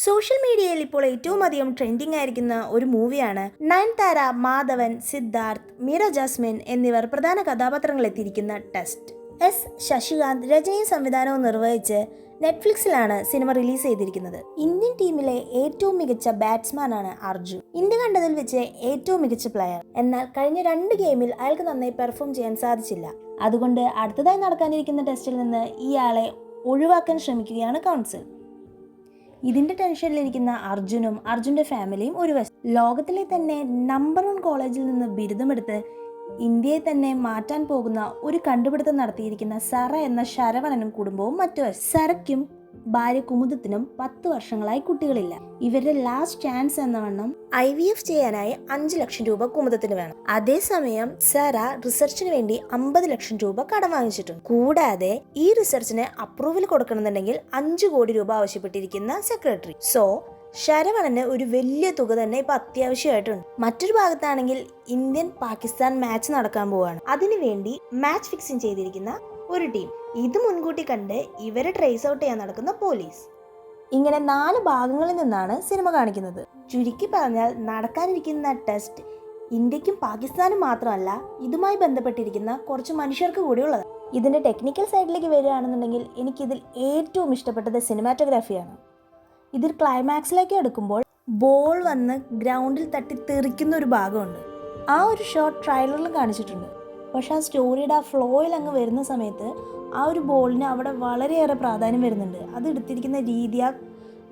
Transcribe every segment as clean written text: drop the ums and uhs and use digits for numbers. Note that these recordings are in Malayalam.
സോഷ്യൽ മീഡിയയിൽ ഇപ്പോൾ ഏറ്റവും അധികം ട്രെൻഡിങ് ആയിരിക്കുന്ന ഒരു മൂവിയാണ് നയൻതാര, മാധവൻ, സിദ്ധാർത്ഥ്, മീര ജാസ്മിൻ എന്നിവർ പ്രധാന കഥാപാത്രങ്ങൾ എത്തിയിരിക്കുന്ന ടെസ്റ്റ്. എസ് ശശികാന്ത് രചനയും സംവിധാനവും നിർവഹിച്ച് നെറ്റ്ഫ്ലിക്സിലാണ് സിനിമ റിലീസ് ചെയ്തിരിക്കുന്നത്. ഇന്ത്യൻ ടീമിലെ ഏറ്റവും മികച്ച ബാറ്റ്സ്മാനാണ് അർജുൻ. ഇന്ത്യ കണ്ടതിൽ വെച്ച് ഏറ്റവും മികച്ച പ്ലെയർ. എന്നാൽ കഴിഞ്ഞ 2 ഗെയിമിൽ അയാൾക്ക് നന്നായി പെർഫോം ചെയ്യാൻ സാധിച്ചില്ല. അതുകൊണ്ട് അടുത്തതായി നടക്കാനിരിക്കുന്ന ടെസ്റ്റിൽ നിന്ന് ഇയാളെ ഒഴിവാക്കാൻ ശ്രമിക്കുകയാണ് കൗൺസിൽ. ഇതിന്റെ ടെൻഷനിലിരിക്കുന്ന അർജുനും അർജുന്റെ ഫാമിലിയും ഒരു വശം. ലോകത്തിലെ തന്നെ നമ്പർ 1 കോളേജിൽ നിന്ന് ബിരുദമെടുത്ത് ഇന്ത്യയെ തന്നെ മാറ്റാൻ പോകുന്ന ഒരു കണ്ടുപിടുത്തം നടത്തിയിരിക്കുന്ന സറ എന്ന ശരവണനും കുടുംബവും മറ്റു വശം. സറയ്ക്കും ഭാര്യ കുമുദത്തിനും 10 വർഷങ്ങളായി കുട്ടികളില്ല. ഇവരുടെ ലാസ്റ്റ് ചാൻസ് എന്ന വണ്ണം IVF ചെയ്യാനായി 5 ലക്ഷം രൂപ കുമുദത്തിന് വേണം. അതേസമയം സറ റിസർച്ചിന് വേണ്ടി 50 ലക്ഷം രൂപ കടം വാങ്ങിച്ചിട്ടുണ്ട്. കൂടാതെ ഈ റിസർച്ചിന് അപ്രൂവൽ കൊടുക്കണമെന്നുണ്ടെങ്കിൽ 5 കോടി രൂപ ആവശ്യപ്പെട്ടിരിക്കുന്ന സെക്രട്ടറി. ശരവണന് ഒരു വലിയ തുക തന്നെ ഇപ്പൊ അത്യാവശ്യമായിട്ടുണ്ട്. മറ്റൊരു ഭാഗത്താണെങ്കിൽ ഇന്ത്യൻ പാകിസ്ഥാൻ മാച്ച് നടക്കാൻ പോവാണ്. അതിനുവേണ്ടി മാച്ച് ഫിക്സിംഗ് ചെയ്തിരിക്കുന്ന ഒരു ടീം. ഇത് മുൻകൂട്ടി കണ്ട് ഇവരെ ട്രേസ് ഔട്ട് ചെയ്യാൻ നടക്കുന്ന പോലീസ്. ഇങ്ങനെ 4 ഭാഗങ്ങളിൽ നിന്നാണ് സിനിമ കാണിക്കുന്നത്. ചുരുക്കി പറഞ്ഞാൽ നടക്കാനിരിക്കുന്ന ടെസ്റ്റ് ഇന്ത്യക്കും പാകിസ്ഥാനും മാത്രമല്ല, ഇതുമായി ബന്ധപ്പെട്ടിരിക്കുന്ന കുറച്ച് മനുഷ്യർക്ക് കൂടിയുള്ളത്. ഇതിന്റെ ടെക്നിക്കൽ സൈഡിലേക്ക് വരികയാണെന്നുണ്ടെങ്കിൽ എനിക്കിതിൽ ഏറ്റവും ഇഷ്ടപ്പെട്ടത് സിനിമാറ്റോഗ്രാഫിയാണ്. ഇതിൽ ക്ലൈമാക്സിലേക്ക് എടുക്കുമ്പോൾ ബോൾ വന്ന് ഗ്രൗണ്ടിൽ തട്ടി തെറിക്കുന്ന ഒരു ഭാഗമുണ്ട്. ആ ഒരു ഷോട്ട് ട്രailerൽ കാണിച്ചിട്ടുണ്ട്. പക്ഷെ ആ സ്റ്റോറിയുടെ ആ ഫ്ലോയിൽ അങ്ങ് വരുന്ന സമയത്ത് ആ ഒരു ബോളിന് അവിടെ വളരെയേറെ പ്രാധാന്യം വരുന്നുണ്ട്. അത് എടുത്തിരിക്കുന്ന രീതി, ആ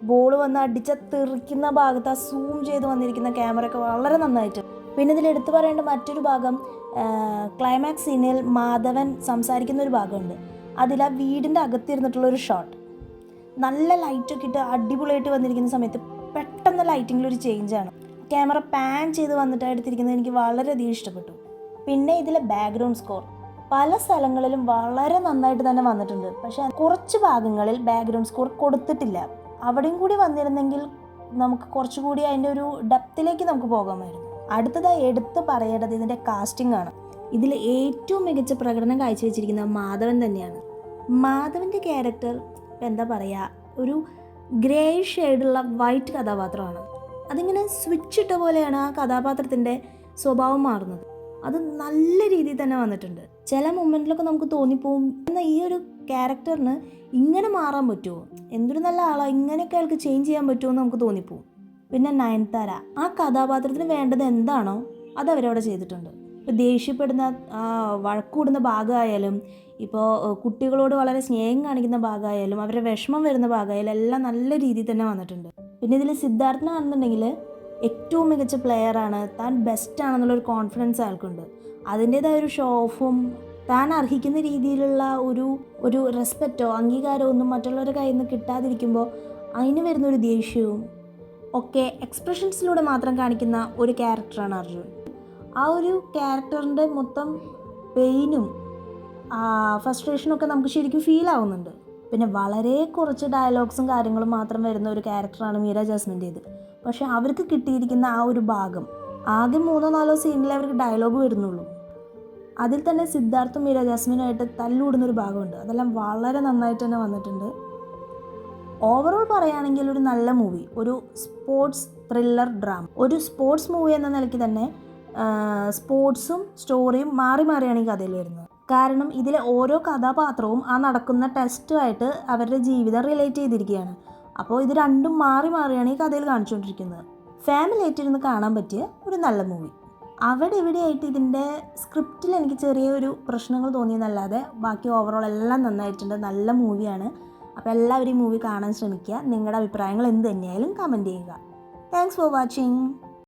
ബോൾ വന്ന് അടിച്ച തെറിക്കുന്ന ഭാഗത്ത് ആ സൂം ചെയ്ത് വന്നിരിക്കുന്ന ക്യാമറ ഒക്കെ വളരെ നന്നായിട്ട്. പിന്നെ ഇതിൽ എടുത്തു പറയേണ്ട മറ്റൊരു ഭാഗം, ക്ലൈമാക്സ് സീനിൽ മാധവൻ സംസാരിക്കുന്ന ഒരു ഭാഗമുണ്ട്. അതിൽ ആ വീടിൻ്റെ അകത്തിരുന്നിട്ടുള്ളൊരു ഷോട്ട്, നല്ല ലൈറ്റൊക്കെ ഇട്ട് അടിപൊളിയായിട്ട് വന്നിരിക്കുന്ന സമയത്ത് പെട്ടെന്ന് ലൈറ്റിങ്ങിലൊരു ചേഞ്ചാണ്. ക്യാമറ പാൻ ചെയ്ത് വന്നിട്ട് എടുത്തിരിക്കുന്നത് എനിക്ക് വളരെയധികം ഇഷ്ടപ്പെട്ടു. പിന്നെ ഇതിലെ ബാക്ക്ഗ്രൗണ്ട് സ്കോർ പല സ്ഥലങ്ങളിലും വളരെ നന്നായിട്ട് തന്നെ വന്നിട്ടുണ്ട്. പക്ഷെ കുറച്ച് ഭാഗങ്ങളിൽ ബാക്ക്ഗ്രൗണ്ട് സ്കോർ കൊടുത്തിട്ടില്ല. അവിടെയും കൂടി വന്നിരുന്നെങ്കിൽ നമുക്ക് കുറച്ചുകൂടി അതിൻ്റെ ഒരു ഡെപ്തിലേക്ക് നമുക്ക് പോകാമായിരുന്നു. അടുത്തതായി എടുത്ത് പറയേണ്ടത് ഇതിൻ്റെ കാസ്റ്റിംഗ് ആണ്. ഇതിൽ ഏറ്റവും മികച്ച പ്രകടനം കാഴ്ചവെച്ചിരിക്കുന്ന മാധവൻ തന്നെയാണ്. മാധവൻ്റെ ക്യാരക്ടർ എന്താ പറയുക, ഒരു ഗ്രേ ഷെയ്ഡുള്ള വൈറ്റ് കഥാപാത്രമാണ്. അതിങ്ങനെ സ്വിച്ച് ഇട്ട പോലെയാണ് ആ കഥാപാത്രത്തിൻ്റെ സ്വഭാവം മാറുന്നത്. അത് നല്ല രീതിയിൽ തന്നെ വന്നിട്ടുണ്ട്. ചില മൊമെൻറ്റിലൊക്കെ നമുക്ക് തോന്നിപ്പോവും, എന്നാൽ ഈ ഒരു ക്യാരക്ടറിന് ഇങ്ങനെ മാറാൻ പറ്റുമോ, എന്തൊരു നല്ല ആളാണ്, ഇങ്ങനെയൊക്കെ അയാൾക്ക് ചേഞ്ച് ചെയ്യാൻ പറ്റുമോ എന്ന് നമുക്ക് തോന്നിപ്പോവും. പിന്നെ നയൻതാര, ആ കഥാപാത്രത്തിന് വേണ്ടത് എന്താണോ അത് അവരവിടെ ചെയ്തിട്ടുണ്ട്. ഇപ്പോൾ ദേഷ്യപ്പെടുന്ന, വഴക്കൂടുന്ന ഭാഗമായാലും, ഇപ്പോൾ കുട്ടികളോട് വളരെ സ്നേഹം കാണിക്കുന്ന ഭാഗമായാലും, അവരുടെ വിഷമം വരുന്ന ഭാഗമായാലും എല്ലാം നല്ല രീതിയിൽ തന്നെ വന്നിട്ടുണ്ട്. പിന്നെ ഇതിൽ സിദ്ധാർത്ഥനാണെന്നുണ്ടെങ്കിൽ ഏറ്റവും മികച്ച പ്ലെയറാണ്, താൻ ബെസ്റ്റാണെന്നുള്ളൊരു കോൺഫിഡൻസ് അയാൾക്കുണ്ട്. അതിൻ്റേതായ ഒരു ഷോ ഓഫും താൻ അർഹിക്കുന്ന രീതിയിലുള്ള ഒരു റെസ്പെക്റ്റോ അംഗീകാരമോ ഒന്നും മറ്റുള്ളവരുടെ കയ്യിൽ നിന്ന് കിട്ടാതിരിക്കുമ്പോൾ അതിന് വരുന്നൊരു ദേഷ്യവും ഒക്കെ എക്സ്പ്രഷൻസിലൂടെ മാത്രം കാണിക്കുന്ന ഒരു ക്യാരക്ടറാണ് അർജുൻ. ആ ഒരു ക്യാരക്ടറിൻ്റെ മൊത്തം പെയിനും ഫ്രസ്ട്രേഷനൊക്കെ നമുക്ക് ശരിക്കും ഫീൽ ആവുന്നുണ്ട്. പിന്നെ വളരെ കുറച്ച് ഡയലോഗ്സും കാര്യങ്ങളും മാത്രം വരുന്ന ഒരു ക്യാരക്ടറാണ് മീര ജാസ്മിൻ്റേത്. പക്ഷെ അവർക്ക് കിട്ടിയിരിക്കുന്ന ആ ഒരു ഭാഗം ആദ്യം 3-4 സീനിൽ അവർക്ക് ഡയലോഗ് വരുന്നുള്ളൂ. അതിൽ തന്നെ സിദ്ധാർത്ഥും മീര ജാസ്മിനുമായിട്ട് തല്ലുകൂടുന്നൊരു ഭാഗമുണ്ട്. അതെല്ലാം വളരെ നന്നായിട്ട് തന്നെ വന്നിട്ടുണ്ട്. ഓവറോൾ പറയുകയാണെങ്കിൽ ഒരു നല്ല മൂവി, ഒരു സ്പോർട്സ് ത്രില്ലർ ഡ്രാമ, ഒരു സ്പോർട്സ് മൂവി എന്ന നിലയ്ക്ക് തന്നെ സ്പോർട്സും സ്റ്റോറിയും മാറി മാറിയാണ് ഈ കഥയിൽ വരുന്നത്. കാരണം ഇതിലെ ഓരോ കഥാപാത്രവും ആ നടക്കുന്ന ടെസ്റ്റുമായിട്ട് അവരുടെ ജീവിതം റിലേറ്റ് ചെയ്തിരിക്കുകയാണ്. അപ്പോൾ ഇത് രണ്ടും മാറി മാറിയാണ് ഈ കഥയിൽ കാണിച്ചുകൊണ്ടിരിക്കുന്നത്. ഫാമിലി ആയിട്ടിരുന്ന് കാണാൻ പറ്റിയ ഒരു നല്ല മൂവി. അവിടെ എവിടെയായിട്ട് ഇതിൻ്റെ സ്ക്രിപ്റ്റിൽ എനിക്ക് ചെറിയൊരു പ്രശ്നങ്ങൾ തോന്നിയെന്നല്ലാതെ ബാക്കി ഓവറോൾ എല്ലാം നന്നായിട്ടുണ്ട്. നല്ല മൂവിയാണ്. അപ്പോൾ എല്ലാവരും ഈ മൂവി കാണാൻ ശ്രമിക്കുക. നിങ്ങളുടെ അഭിപ്രായങ്ങൾ എന്ത് തന്നെയായാലും കമൻറ്റ് ചെയ്യുക. Thanks for watching.